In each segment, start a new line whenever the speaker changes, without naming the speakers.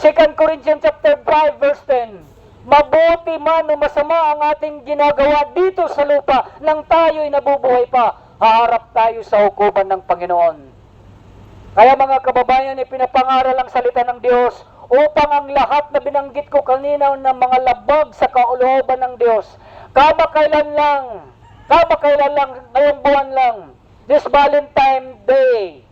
2 Corinthians chapter 5 verse 10. Mabuti man o masama ang ating ginagawa dito sa lupa nang tayo'y nabubuhay pa, haharap tayo sa hukuman ng Panginoon. Kaya mga kababayan, ipinapangaral ang salita ng Diyos upang ang lahat na binanggit ko kanina ng mga labag sa kaulooban ng Diyos, kamakailan lang, ngayong buwan lang, this Valentine Day,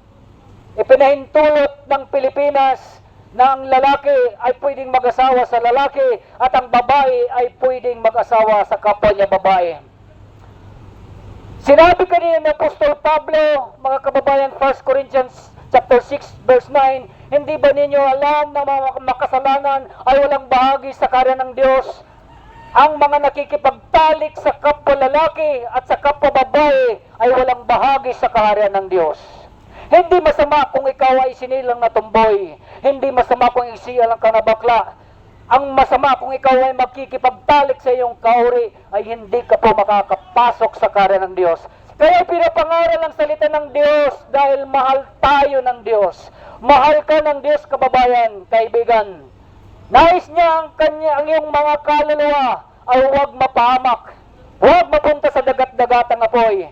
ipinahintulot ng Pilipinas na ang lalaki ay pwedeng mag-asawa sa lalaki at ang babae ay pwedeng mag-asawa sa kapwa niya babae. Sinabi kanina ni Apostol Pablo, mga kababayan, 1 Corinthians chapter 6 verse 9, hindi ba ninyo alam na mga makasalanan ay walang bahagi sa karya ng Diyos? Ang mga nakikipagtalik sa kapwa lalaki at sa kapwa babae ay walang bahagi sa kaharian ng Diyos. Hindi masama kung ikaw ay sinilang na tumboy. Hindi masama kung isilang ka na bakla. Ang masama kung ikaw ay makikipagtalik sa iyong kauri ay hindi ka po makakapasok sa kaharian ng Diyos. Kaya pinapangaral ang salita ng Diyos dahil mahal tayo ng Diyos. Mahal ka ng Diyos, kababayan, kaibigan. Nais niya ang iyong mga kaluluwa ay huwag mapahamak. Huwag mapunta sa dagat-dagatang apoy.